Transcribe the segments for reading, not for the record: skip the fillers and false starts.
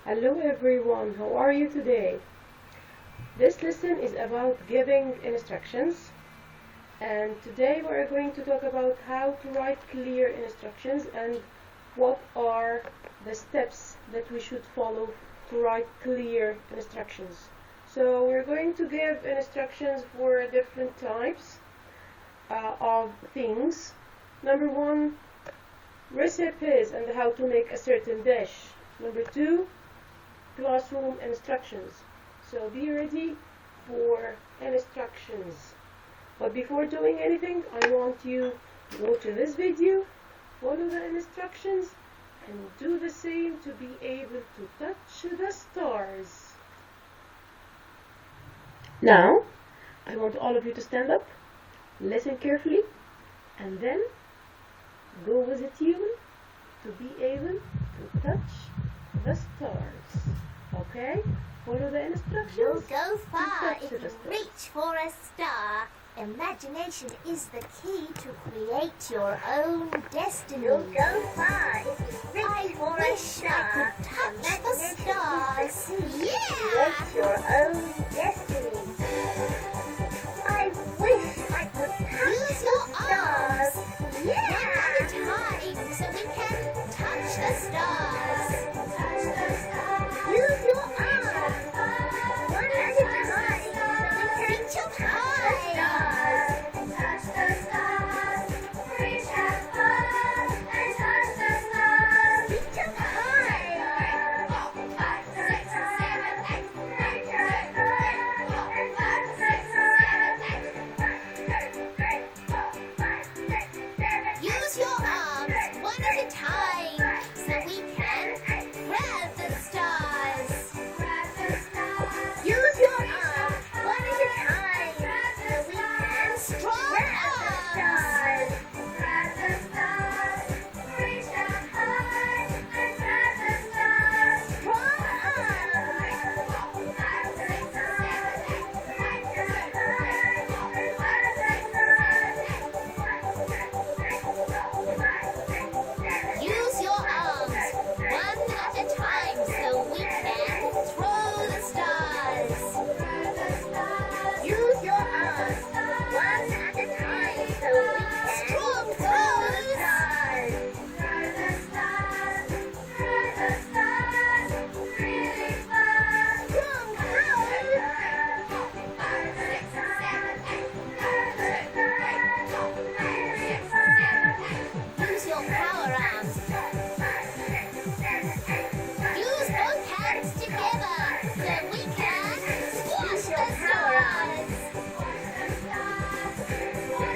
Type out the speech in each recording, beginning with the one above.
Hello everyone, how are you today? This lesson is about giving instructions, and today we are going to talk about how to write clear instructions and what are the steps that we should follow to write clear instructions. So we're going to give instructions for different types of things. Number one, recipes and how to make a certain dish. Number two, classroom instructions. So be ready for instructions. But before doing anything, I want you to go to this video, follow the instructions, and do the same to be able to touch the stars. Now, I want all of you to stand up, listen carefully, and then go with a tune to be able to touch the stars. Okay? Follow the instructions. You'll go far touch if the you stars. reach for a star. Imagination is the key to create your own destiny. You'll go far if you reach for a I star. could touch the stars. Create Yeah! your own destiny. I wish I could touch Use your the stars. arms. Yeah! One at a time so we can touch the stars. Use your arms. One at a time so we can Reach up touch high. the stars. Touch the stars. Reach up high and touch the stars. Reach up high. 4, 5, 6, 7, 8. Reach up high and touch the stars. 1, 2, 3, 4, 5, 6, 7, 8. Use your arms one at a time so we can grab the stars. Use your arms one at a time so we can Strong grab the arms. stars. Grab the stars. Reach up high and grab the stars. Strong arms. 4, 5, 6, 7, 8. Reach up high and grab the stars. 1, 2, 3, 4, 5, 6, 7, 8. Use your arms one at a time so we can throw the stars. Use your arms one at a time so we can Strong throw the throws. stars. Throw the stars. Throw the stars. Really fast. Strong throws. 4, 5, 6, 7, 8. Throw the stars. Really fast. Use your power arms. 4, 5, 6, 7, 8. Use both hands together so we can squash the stars.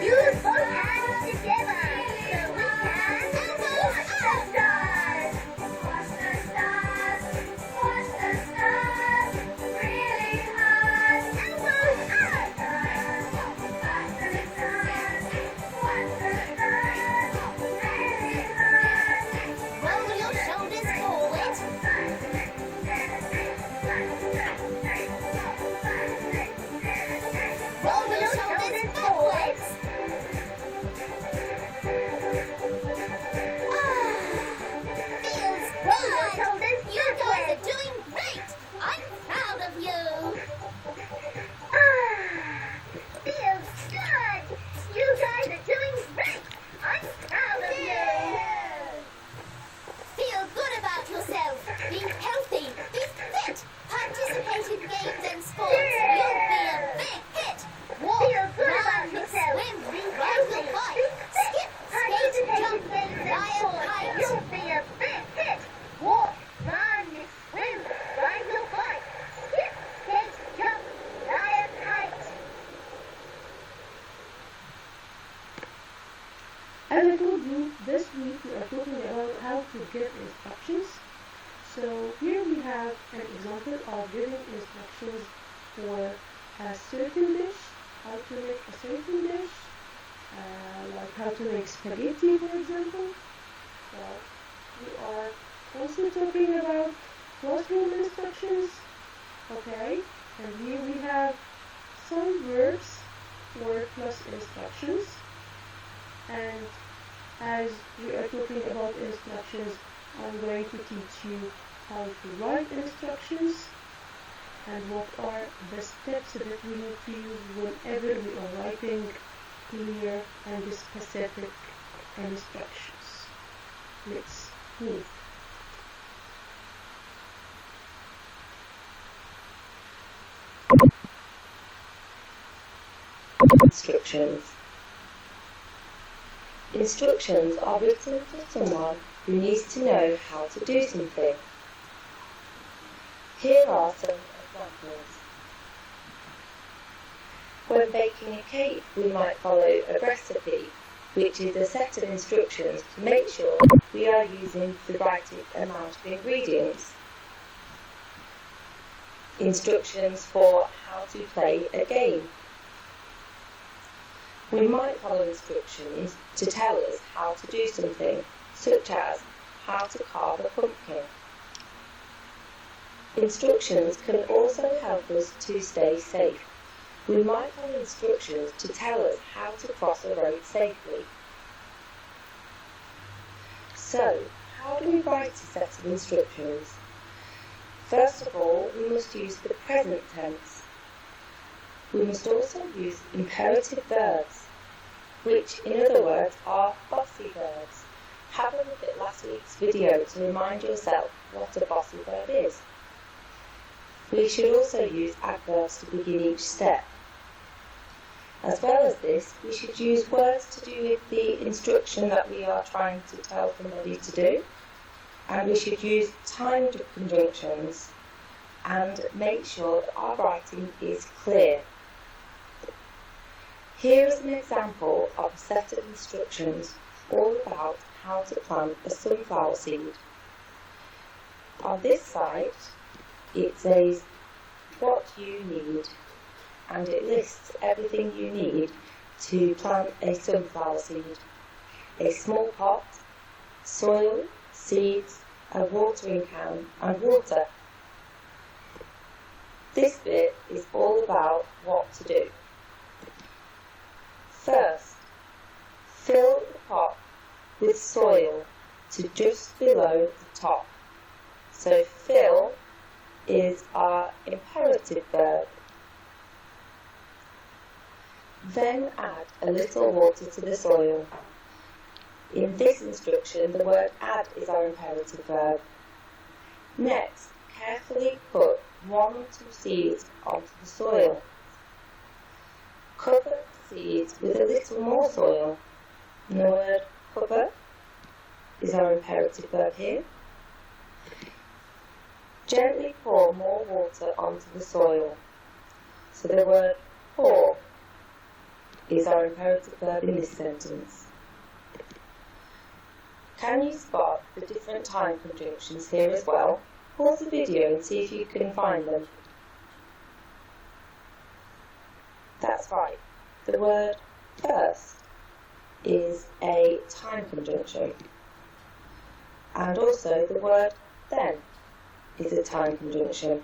Use both hands together so we can squash the stars. Squash the stars. Squash the stars. Really hard. Elbows up. 4, 5, 6, 7, 8. Squash the stars. Really hard. Roll your shoulders forward. 5, 6, 7, 8. 1, 2, 3, 4, 5, 6, 7, 8. Roll your shoulders backwards. Feels Roll your good. shoulders You guys backwards. are doing great. I'm proud of you. Feels good. You guys are doing great. I'm proud of you. Feel good about yourself. Be healthy. Be fit. Participate in games and sports. Yeah. You'll be a big hit. Walk, Feel good run, about yourself. swim, Be ride healthy. your bike, Be fit. skip, skate, Participate jump, in games and fly a sports. kite. You'll be a big hit. Walk, run, swim, ride your bike, skip, skate, jump, fly a kite. As I told you, this week we are talking about how to give instructions. So here we have an example of giving instructions for a certain dish, how to make a certain dish, like how to make spaghetti, for example. So we are also talking about classroom instructions, okay? And here we have some verbs for plus instructions. And as we are talking about instructions, I'm going to teach you how to write instructions and what are the steps that we need to use whenever we are writing clear and specific instructions. Let's move. Instructions. Instructions are written for someone who needs to know how to do something. Here are some examples. When baking a cake, we might follow a recipe, which is a set of instructions to make sure we are using the right amount of ingredients. Instructions for how to play a game. We might follow instructions to tell us how to do something, such as how to carve a pumpkin. Instructions can also help us to stay safe. We might follow instructions to tell us how to cross a road safely. So, how do we write a set of instructions? First of all, we must use the present tense. We must also use imperative verbs, which in other words are bossy verbs. Have a look at last week's video to remind yourself what a bossy verb is. We should also use adverbs to begin each step. As well as this, we should use words to do with the instruction that we are trying to tell somebody to do, and we should use timed conjunctions and make sure that our writing is clear. Here is an example of a set of instructions all about how to plant a sunflower seed. On this site, it says what you need, and it lists everything you need to plant a sunflower seed. A small pot, soil, seeds, a watering can and water. This bit is all about what to do. First, fill the pot with soil to just below the top. So fill is our imperative verb. Then add a little water to the soil. In this instruction, the word add is our imperative verb. Next, carefully put 1 or 2 seeds onto the soil. Cover the seeds with a little more soil. And the word cover is our imperative verb here. Gently pour more water onto the soil. So the word pour is our imperative verb in this sentence. Can you spot the different time conjunctions here as well? Pause the video and see if you can find them. That's right. The word first is a time conjunction. And also the word then is a time conjunction.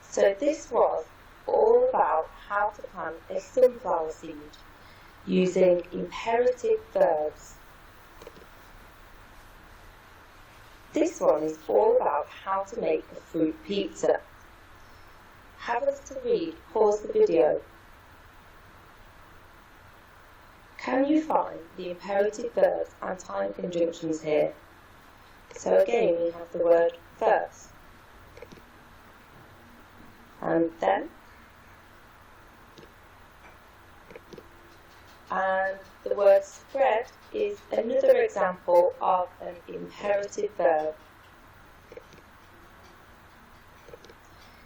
So this was all about how to plant a sunflower seed using imperative verbs. This one is all about how to make a fruit pizza. Have a little read, pause the video. Can you find the imperative verbs and time conjunctions here? So again, we have the word first, and then, and the word spread is another example of an imperative verb.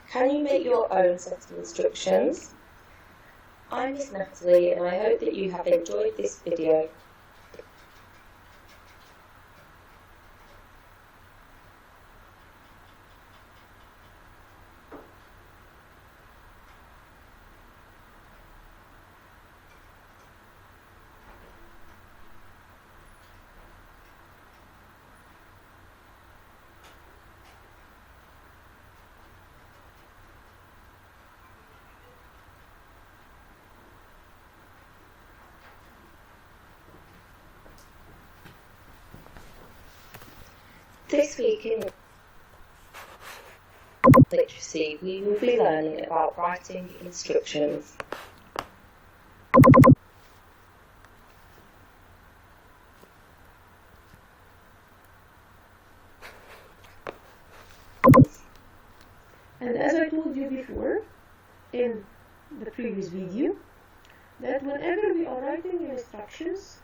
Can you make your own set of instructions? I'm Miss Natalie, and I hope that you have enjoyed this video. week in literacy, we will be learning about writing instructions. And as I told you before in the previous video, that whenever we are writing instructions,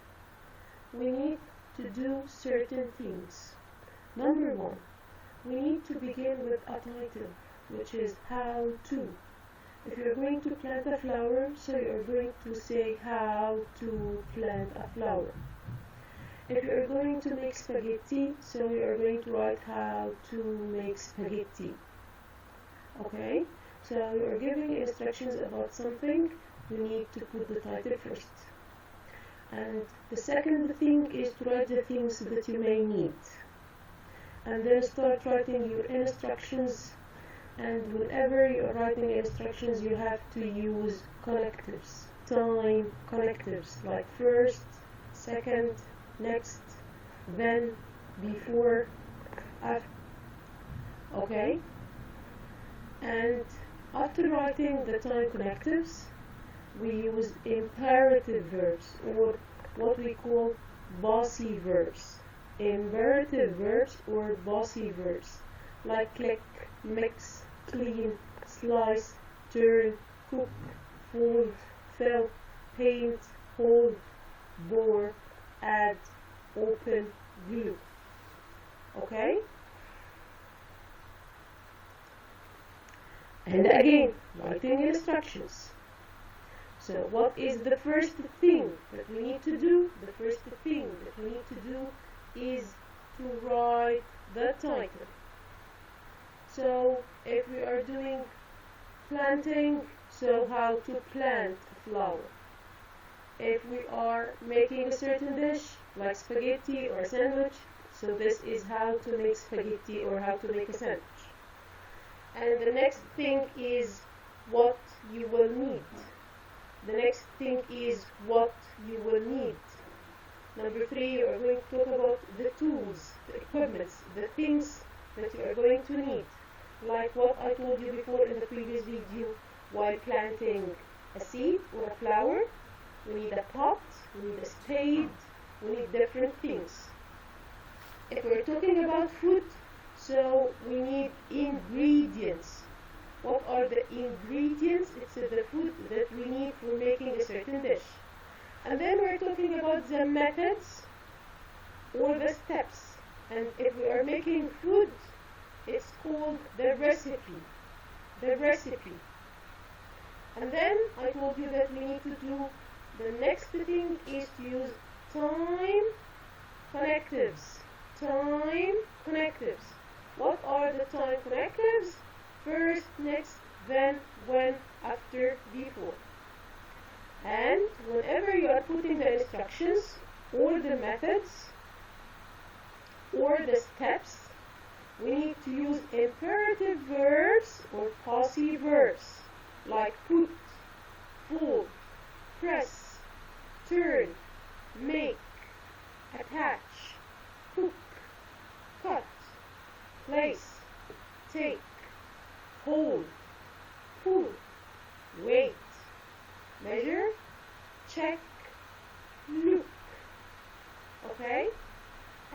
we need to do certain things. Number one, we need to begin with a title, which is how to. If you're going to plant a flower, so you're going to say how to plant a flower. If you're going to make spaghetti, so you're going to write how to make spaghetti. Okay, so you're giving instructions about something, you need to put the title first. And the second thing is to write the things that you may need. And then start writing your instructions. And whenever you're writing instructions, you have to use connectives, time connectives, like first, second, next, then, before, after. Okay? And after writing the time connectives, we use imperative verbs, or what we call bossy verbs. Imperative verbs or bossy verbs, like click, mix, clean, slice, turn, cook, fold, fill, paint, hold, bore, add, open, glue. Okay? And again, writing instructions. So what is the first thing that we need to do? The first thing that we need to do is to write the title. So if we are doing planting, so how to plant a flower. If we are making a certain dish, like spaghetti or sandwich, so this is how to make spaghetti or how to make a sandwich. And the next thing is what you will need. The next thing is what you will need. Number 3, you are going to talk about the tools, the equipments, the things that you are going to need. Like what I told you before in the previous video, while planting a seed or a flower, we need a pot, we need a spade, we need different things. If we're talking about food, so we need ingredients. What are the ingredients? It's the food that we need for making a certain dish. And then we're talking about the methods or the steps. And if we are making food, it's called the recipe. The recipe. And then I told you that we need to do the next thing is to use time connectives. Time connectives. What are the time connectives? First, next, then, when, after, before. And whenever you are putting the instructions or the methods or the steps, we need to use imperative verbs or possessive verbs like put, fold, press, turn, make, attach, cook, cut, place, take, hold, pull, wait, measure, check, look. Okay?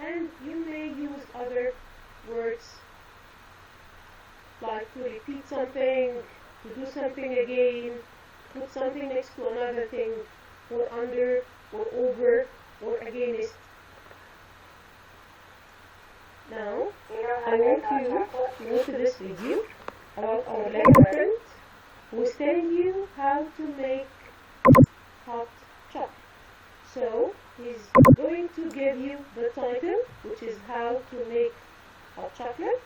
And you may use other words like to repeat something, to do something again, put something next to another thing, or under, or over, or against. Now, I want you to go to this video about our lecturer who is telling you how to make hot chocolate. So, he's going to give you the title, which is how to make hot chocolate.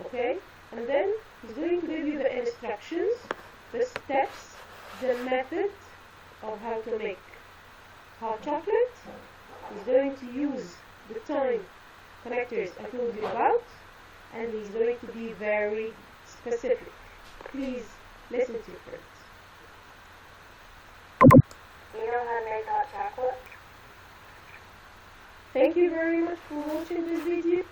Okay? And then he's going to give you the instructions, the steps, the method of how to make hot chocolate. He's going to use the time connectors I told you about, and he's going to be very specific. Please listen to it. Do you know how to make hot chocolate? Thank you very much for watching this video.